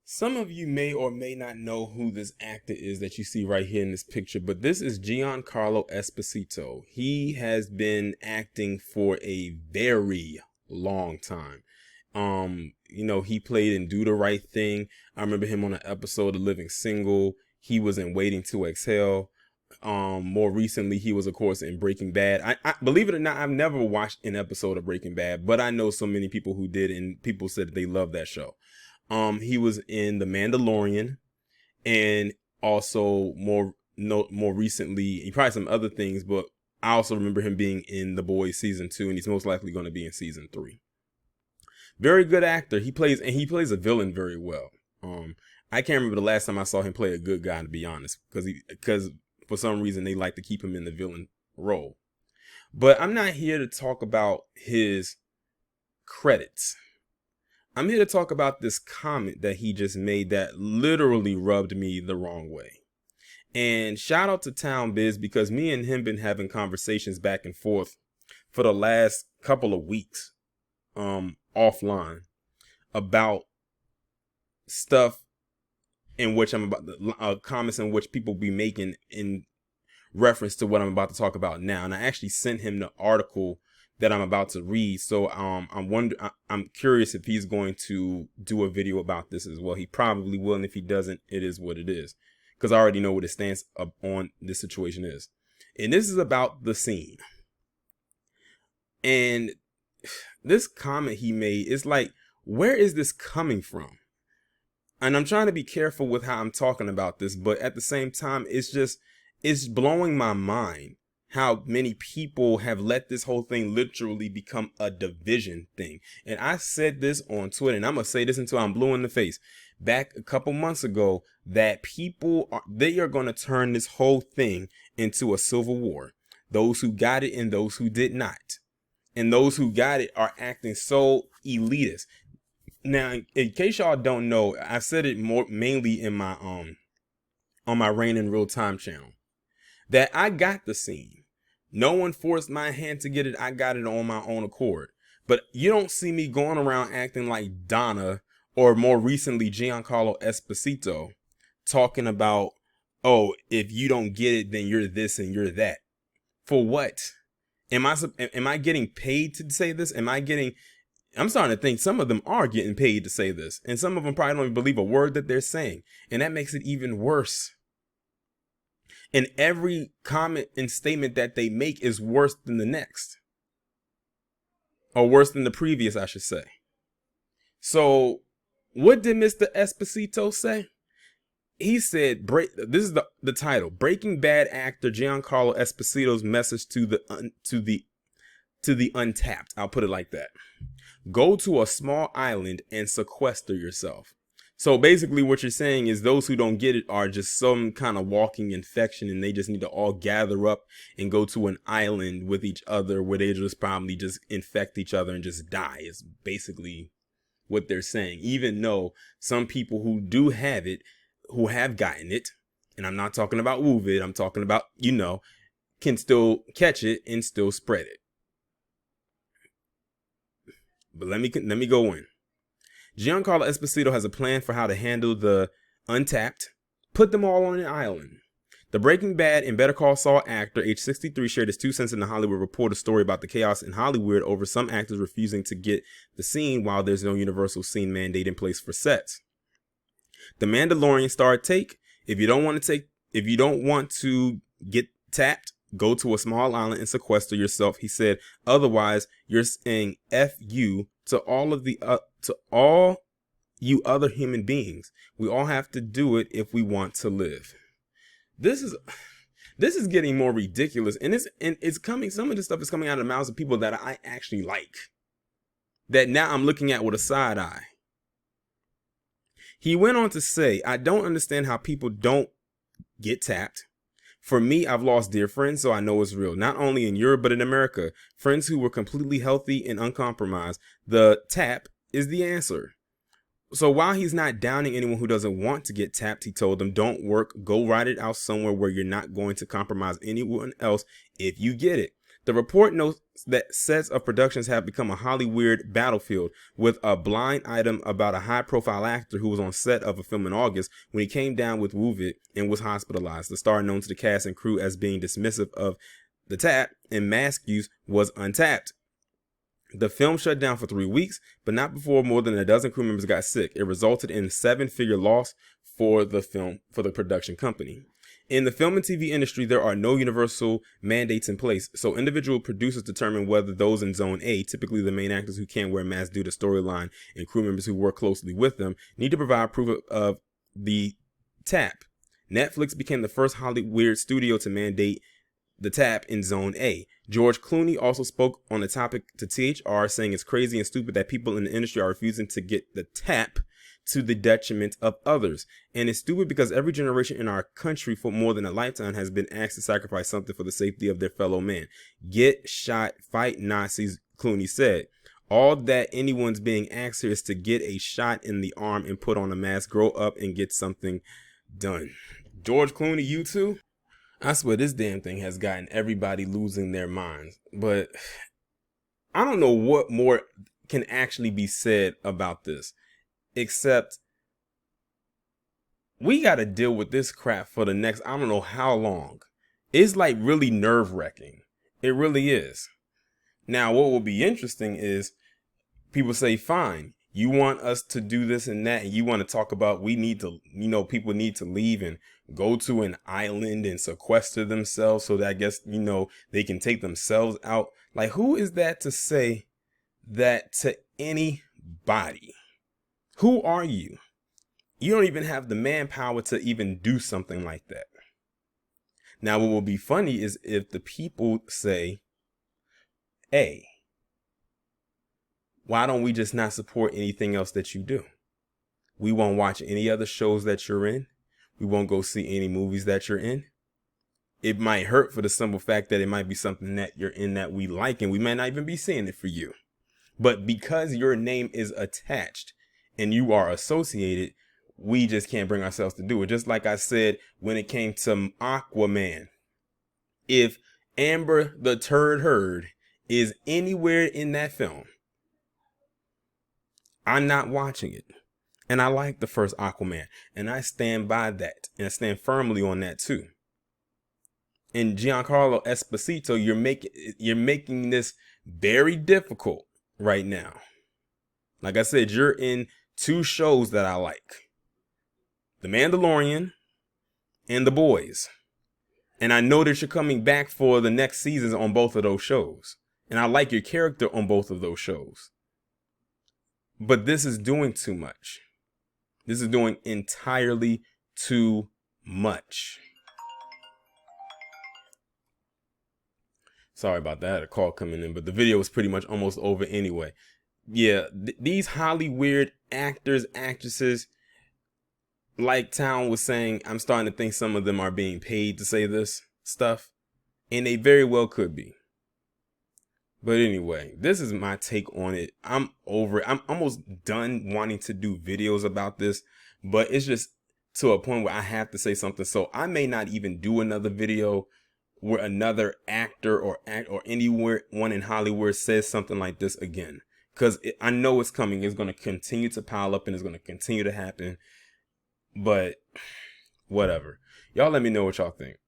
Some of you may or may not know who this actor is that you see right here in this picture, but this is Giancarlo Esposito. He has been acting for a very long time. He played in Do the Right Thing. I remember him on an episode of Living Single. He was in Waiting to Exhale. More recently, he was, of course, in Breaking Bad. I believe it or not, I've never watched an episode of Breaking Bad, but I know so many people who did, and people said that they love that show. He was in The Mandalorian, and also more recently, he probably some other things, but I also remember him being in The Boys season 2, and he's most likely going to be in season 3. Very good actor. He plays a villain very well. I can't remember the last time I saw him play a good guy, to be honest, because for some reason they like to keep him in the villain role. But I'm not here to talk about his credits. I'm here to talk about this comment that he just made that literally rubbed me the wrong way. And shout out to Town Biz, because me and him been having conversations back and forth for the last couple of weeks offline about stuff in which I'm about comments in which people be making in reference to what I'm about to talk about now. And I actually sent him the article that I'm about to read. So I'm curious if he's going to do a video about this as well. He probably will, and if he doesn't, it is what it is, because I already know what his stance on this situation is. And this is about The Scene. And this comment he made is like, where is this coming from? And I'm trying to be careful with how I'm talking about this, but at the same time, it's blowing my mind how many people have let this whole thing literally become a division thing. And I said this on Twitter, and I'm going to say this until I'm blue in the face, back a couple months ago, that they are going to turn this whole thing into a civil war. Those who got it and those who did not. And those who got it are acting so elitist. Now, in case y'all don't know, I said it mainly in my on my Rain in Real Time channel, that I got The Scene. No one forced my hand to get it. I got it on my own accord. But you don't see me going around acting like Donna, or more recently Giancarlo Esposito, talking about, oh, if you don't get it, then you're this and you're that. For what? Am I getting paid to say this? I'm starting to think some of them are getting paid to say this, and some of them probably don't even believe a word that they're saying. And that makes it even worse. And every comment and statement that they make is worse than the next, or worse than the previous, I should say. So what did Mr. Esposito say? He said, this is the title: Breaking Bad actor Giancarlo Esposito's message to the untapped. I'll put it like that. Go to a small island and sequester yourself. So basically what you're saying is those who don't get it are just some kind of walking infection, and they just need to all gather up and go to an island with each other where they just probably just infect each other and just die, is basically what they're saying. Even though some people who do have it, who have gotten it, and I'm not talking about WUVID, I'm talking about, can still catch it and still spread it. But let me go in. Giancarlo Esposito has a plan for how to handle the untapped, put them all on an island. The Breaking Bad and Better Call Saul actor, age 63, shared his 2 cents in the Hollywood Reporter story about the chaos in Hollywood over some actors refusing to get the scene while there's no universal scene mandate in place for sets. The Mandalorian star take: if you don't want to get tapped, go to a small island and sequester yourself, he said. Otherwise, you're saying F you to all you other human beings. We all have to do it if we want to live. This is getting more ridiculous, and it's coming. Some of this stuff is coming out of the mouths of people that I actually like, that now I'm looking at with a side eye. He went on to say, I don't understand how people don't get tapped. For me, I've lost dear friends, so I know it's real. Not only in Europe, but in America. Friends who were completely healthy and uncompromised. The tap is the answer. So while he's not downing anyone who doesn't want to get tapped, he told them, don't work. Go ride it out somewhere where you're not going to compromise anyone else if you get it. The report notes that sets of productions have become a Hollywood battlefield, with a blind item about a high-profile actor who was on set of a film in August when he came down with COVID and was hospitalized. The star, known to the cast and crew as being dismissive of the tap and mask use, was untapped. The film shut down for 3 weeks, but not before more than a dozen crew members got sick. It resulted in a 7-figure loss for the production company. In the film and TV industry, there are no universal mandates in place, so individual producers determine whether those in Zone A, typically the main actors who can't wear masks due to storyline and crew members who work closely with them, need to provide proof of the tap. Netflix became the first Hollywood studio to mandate the tap in Zone A. George Clooney also spoke on the topic to THR, saying it's crazy and stupid that people in the industry are refusing to get the tap to the detriment of others. And it's stupid because every generation in our country for more than a lifetime has been asked to sacrifice something for the safety of their fellow man. Get shot, fight Nazis, Clooney said. All that anyone's being asked here is to get a shot in the arm and put on a mask, grow up and get something done. George Clooney, you too? I swear this damn thing has gotten everybody losing their minds. But I don't know what more can actually be said about this, except we got to deal with this crap for the next, I don't know how long. It's like really nerve-wracking. It really is. Now, what will be interesting is people say, fine, you want us to do this and that, and you want to talk about we need to, people need to leave and go to an island and sequester themselves so that I guess, they can take themselves out. Like, who is that to say that to anybody? Who are you? You don't even have the manpower to even do something like that. Now, what will be funny is if the people say, hey, why don't we just not support anything else that you do? We won't watch any other shows that you're in. We won't go see any movies that you're in. It might hurt for the simple fact that it might be something that you're in that we like, and we might not even be seeing it for you. But because your name is attached and you are associated, we just can't bring ourselves to do it. Just like I said when it came to Aquaman. If Amber the Turd Heard is anywhere in that film, I'm not watching it. And I like the first Aquaman, and I stand by that, and I stand firmly on that too. And Giancarlo Esposito, you're making this very difficult right now. Like I said, you're in 2 shows that I like. The Mandalorian and The Boys. And I know that you're coming back for the next seasons on both of those shows. And I like your character on both of those shows. But this is doing too much. This is doing entirely too much. Sorry about that. I had a call coming in, but the video was pretty much almost over anyway. Yeah, these Hollywood actors, actresses, like Town was saying, I'm starting to think some of them are being paid to say this stuff. And they very well could be. But anyway, this is my take on it. I'm over it. I'm almost done wanting to do videos about this, but it's just to a point where I have to say something. So I may not even do another video where another actor or anywhere one in Hollywood says something like this again, because I know it's coming. It's going to continue to pile up and it's going to continue to happen. But whatever. Y'all let me know what y'all think.